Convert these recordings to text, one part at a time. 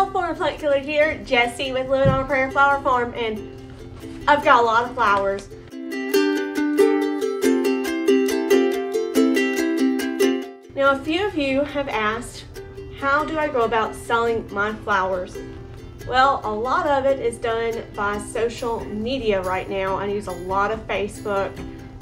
y'all, Former Plant Killer here, Jessie with Living on a Prayer Flower Farm, and I've got a lot of flowers. Now, a few of you have asked, how do I go about selling my flowers? Well, a lot of it is done by social media right now. I use a lot of Facebook.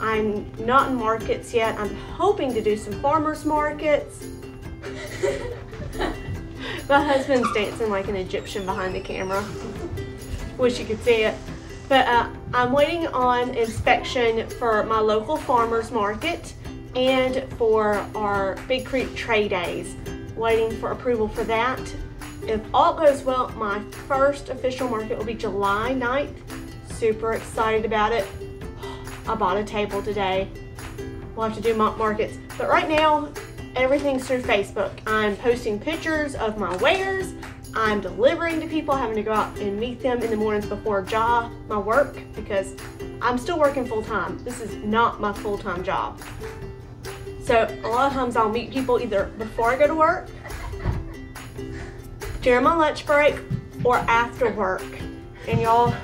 I'm not in markets yet. I'm hoping to do some farmers markets. My husband's dancing like an Egyptian behind the camera. Wish you could see it. But I'm waiting on inspection for my local farmers market and for our Big Creek Trade Days. Waiting for approval for that. If all goes well, my first official market will be July 9th. Super excited about it. I bought a table today. We'll have to do mock markets. But right now, everything's through Facebook. I'm posting pictures of my wares. I'm delivering to people, having to go out and meet them in the mornings before my work, because I'm still working full time. This is not my full-time job. So a lot of times I'll meet people either before I go to work, during my lunch break, or after work. And y'all,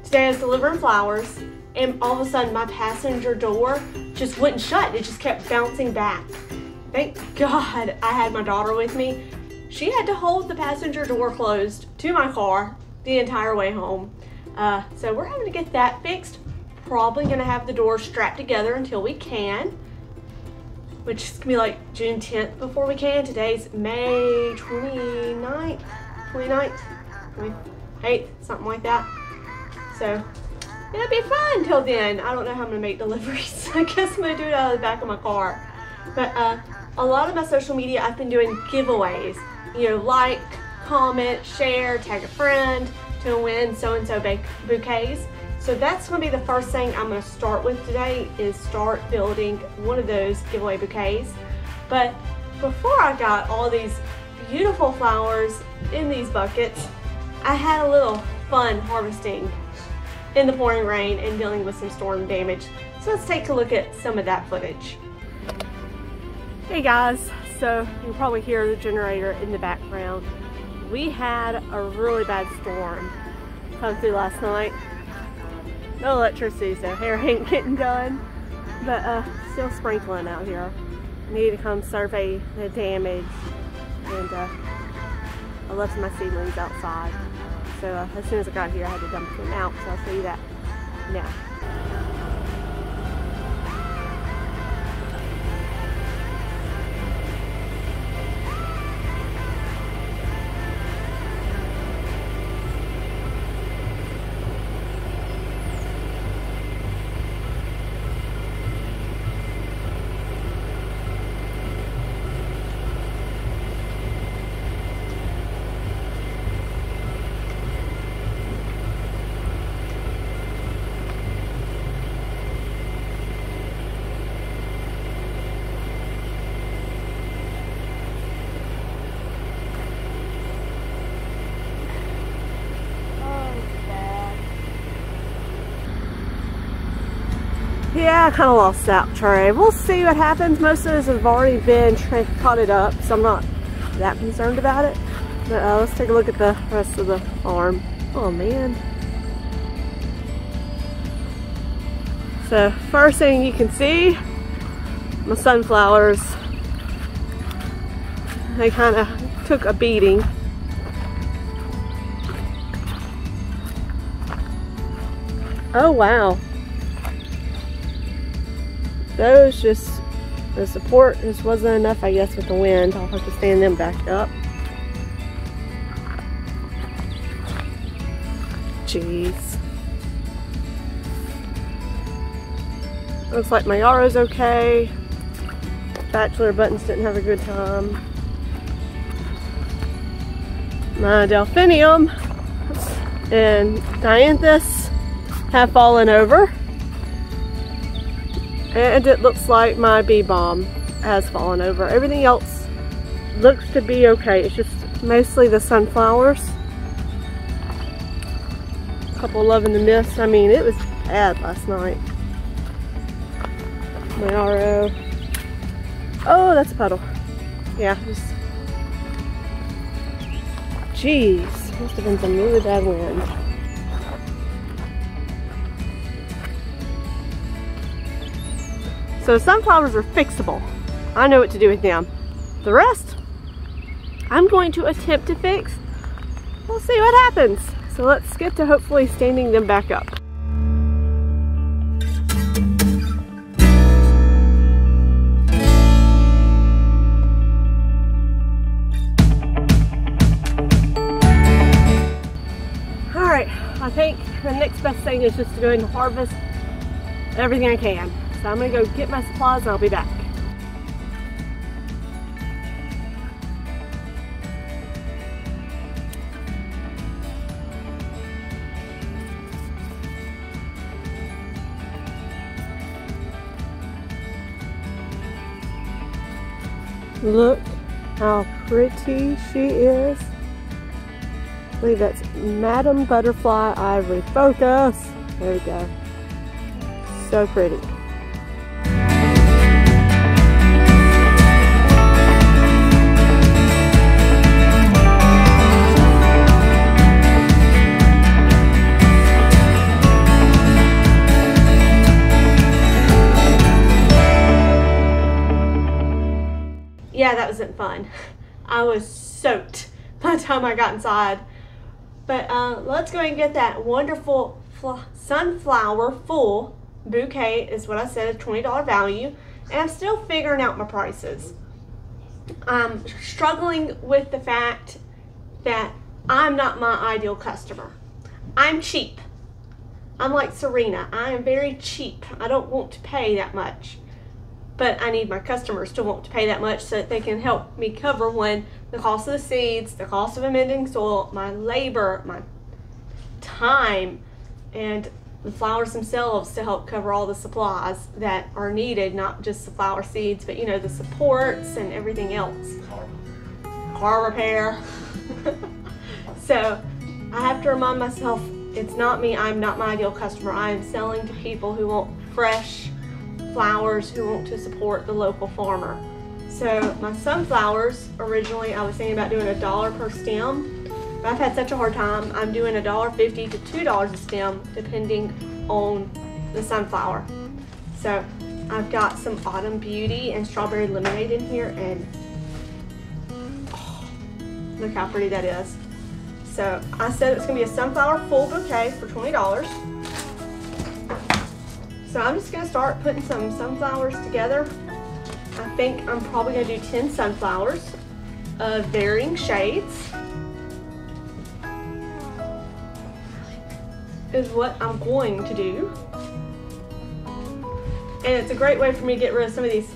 today I was delivering flowers, and all of a sudden my passenger door just wouldn't shut. It just kept bouncing back. Thank God I had my daughter with me. She had to hold the passenger door closed to my car the entire way home. So we're having to get that fixed. Probably gonna have the door strapped together until we can, which is gonna be like June 10th before we can. Today's May 29th, 28th, something like that. So it'll be fun till then. I don't know how I'm gonna make deliveries. I guess I'm gonna do it out of the back of my car. But a lot of my social media, I've been doing giveaways. You know, like, comment, share, tag a friend to win so-and-so bouquets. So that's gonna be the first thing I'm gonna start with today, is start building one of those giveaway bouquets. But before I got all these beautiful flowers in these buckets, I had a little fun harvesting in the pouring rain and dealing with some storm damage. So let's take a look at some of that footage. Hey guys, so you'll probably hear the generator in the background. We had a really bad storm come through last night. No electricity, so hair ain't getting done, but still sprinkling out here. I need to come survey the damage, and I left my seedlings outside. So as soon as I got here, I had to dump them out, so I'll show you that now. Yeah, I kind of lost that tray. We'll see what happens. Most of this has already been potted up, so I'm not that concerned about it. But let's take a look at the rest of the farm. Oh man. So first thing you can see, my sunflowers. They kind of took a beating. Oh wow. Those just, the support just wasn't enough, I guess, with the wind. I'll have to stand them back up. Jeez. Looks like my yarrow's okay. Bachelor buttons didn't have a good time. My delphinium and dianthus have fallen over. And it looks like my bee balm has fallen over. Everything else looks to be okay. It's just mostly the sunflowers. A couple loving the mist. I mean, it was bad last night. My RO. Oh, that's a puddle. Yeah, just Jeez, must have been some really bad wind. So sunflowers are fixable. I know what to do with them. The rest, I'm going to attempt to fix. We'll see what happens. So let's get to hopefully standing them back up. I think the next best thing is just to go and harvest everything I can. So I'm gonna go get my supplies and I'll be back. Look how pretty she is. I believe that's Madam Butterfly Ivory. Focus! There we go. So pretty. Yeah, that wasn't fun. I was soaked by the time I got inside. But let's go and get that wonderful sunflower full bouquet, is what I said, a $20 value. And I'm still figuring out my prices. I'm struggling with the fact that I'm not my ideal customer. I'm cheap. I'm like Serena. I am very cheap. I don't want to pay that much. But I need my customers to want to pay that much so that they can help me cover the cost of the seeds, the cost of amending soil, my labor, my time, and the flowers themselves to help cover all the supplies that are needed, not just the flower seeds, but you know, the supports and everything else. Car repair. So I have to remind myself, it's not me, I'm not my ideal customer. I am selling to people who want fresh flowers, who want to support the local farmer. So my sunflowers, originally I was thinking about doing $1 per stem, but I've had such a hard time. I'm doing $1.50 to $2 a stem depending on the sunflower. So I've got some Autumn Beauty and Strawberry Lemonade in here, and oh, look how pretty that is. So I said it's gonna be a sunflower full bouquet for $20. So I'm just gonna start putting some sunflowers together. I think I'm probably gonna do 10 sunflowers of varying shades, is what I'm going to do. And it's a great way for me to get rid of some of these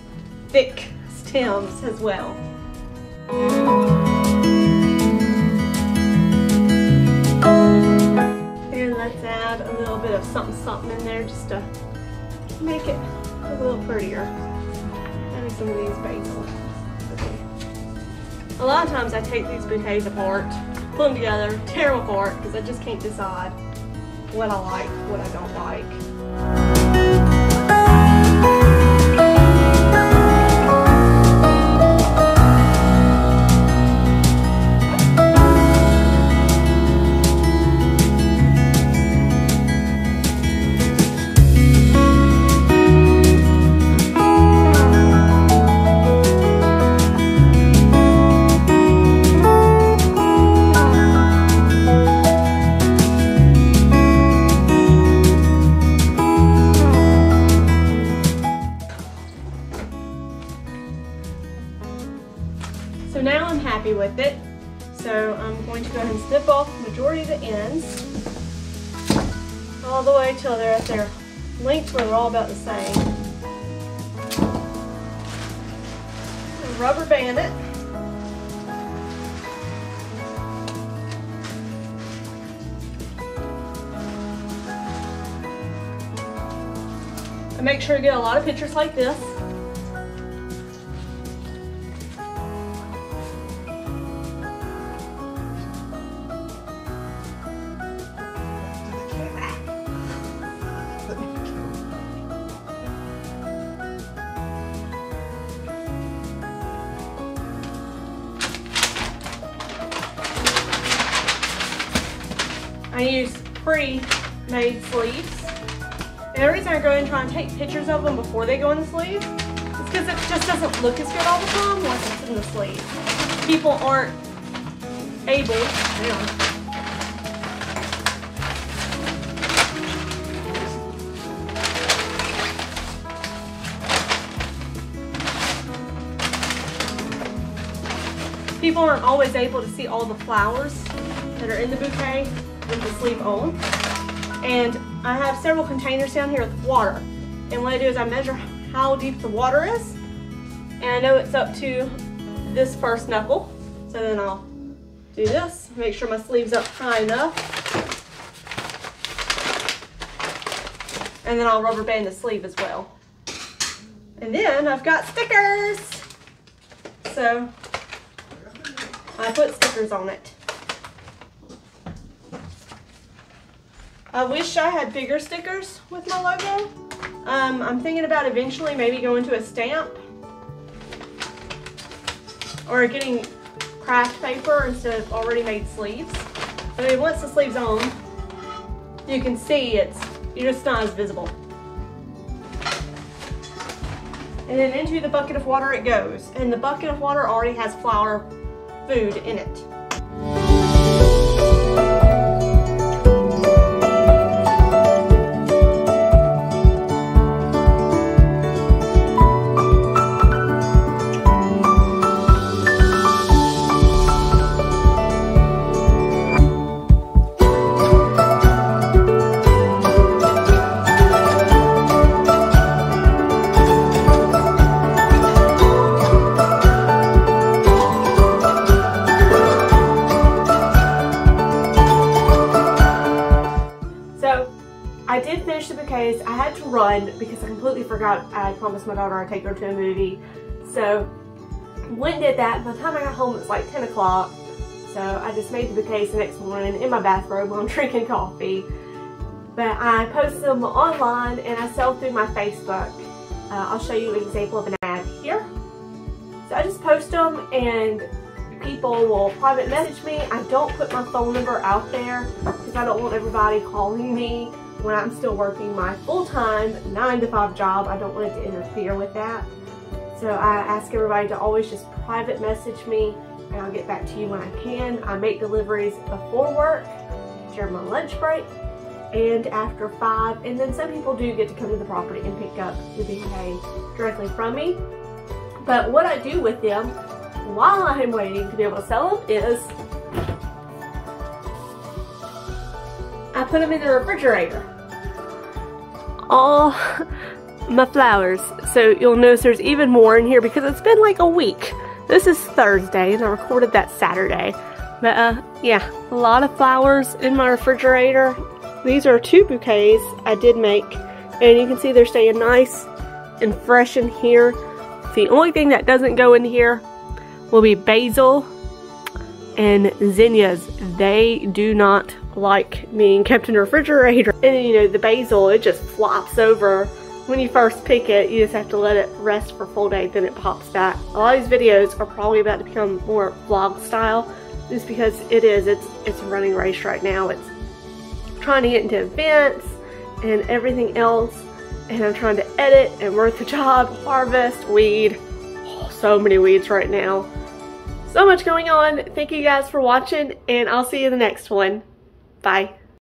thick stems as well. And let's add a little bit of something in there just to make it look a little prettier. Maybe some of these basil. A lot of times I take these bouquets apart, put them together, tear them apart, because I just can't decide what I like, what I don't like. So now I'm happy with it. So I'm going to go ahead and snip off the majority of the ends, all the way till they're at their length where they're all about the same. And rubber band it. And make sure you get a lot of pictures like this. I use pre-made sleeves. And the reason I go in and try and take pictures of them before they go in the sleeve is because it just doesn't look as good all the time once it's in the sleeve. People aren't able, people aren't always able to see all the flowers that are in the bouquet with the sleeve on. And I have several containers down here with water. And what I do is I measure how deep the water is. And I know it's up to this first knuckle. So then I'll do this, make sure my sleeve's up high enough. And then I'll rubber band the sleeve as well. And then I've got stickers. So I put stickers on it. I wish I had bigger stickers with my logo. I'm thinking about eventually maybe going to a stamp or getting craft paper instead of already made sleeves. I mean, once the sleeve's on, you can see you're just not as visible. And then into the bucket of water it goes. And the bucket of water already has flower food in it. I did finish the bouquets. I had to run because I completely forgot I promised my daughter I'd take her to a movie. So went and did that. By the time I got home it was like 10 o'clock. So I just made the bouquets the next morning in my bathrobe while I'm drinking coffee. But I post them online and I sell through my Facebook. I'll show you an example of an ad here. So I just post them and people will private message me. I don't put my phone number out there because I don't want everybody calling me when I'm still working my full-time 9-to-5 job. I don't want it to interfere with that. So I ask everybody to always just private message me and I'll get back to you when I can. I make deliveries before work, during my lunch break, and after 5. And then some people do get to come to the property and pick up the bouquet directly from me. But what I do with them while I'm waiting to be able to sell them is I put them in the refrigerator. All my flowers. So you'll notice there's even more in here because it's been like a week. This is Thursday and I recorded that Saturday. But yeah, a lot of flowers in my refrigerator. These are 2 bouquets I did make and you can see they're staying nice and fresh in here. The only thing that doesn't go in here will be basil and zinnias. They do not like being kept in the refrigerator. And then, you know, the basil, it just flops over. When you first pick it, you just have to let it rest for a full day, then it pops back. A lot of these videos are probably about to become more vlog style, just because it's a running race right now. It's trying to get into events and everything else, and I'm trying to edit and work the job, harvest, weed. Oh, so many weeds right now. So much going on. Thank you guys for watching, and I'll see you in the next one. Bye.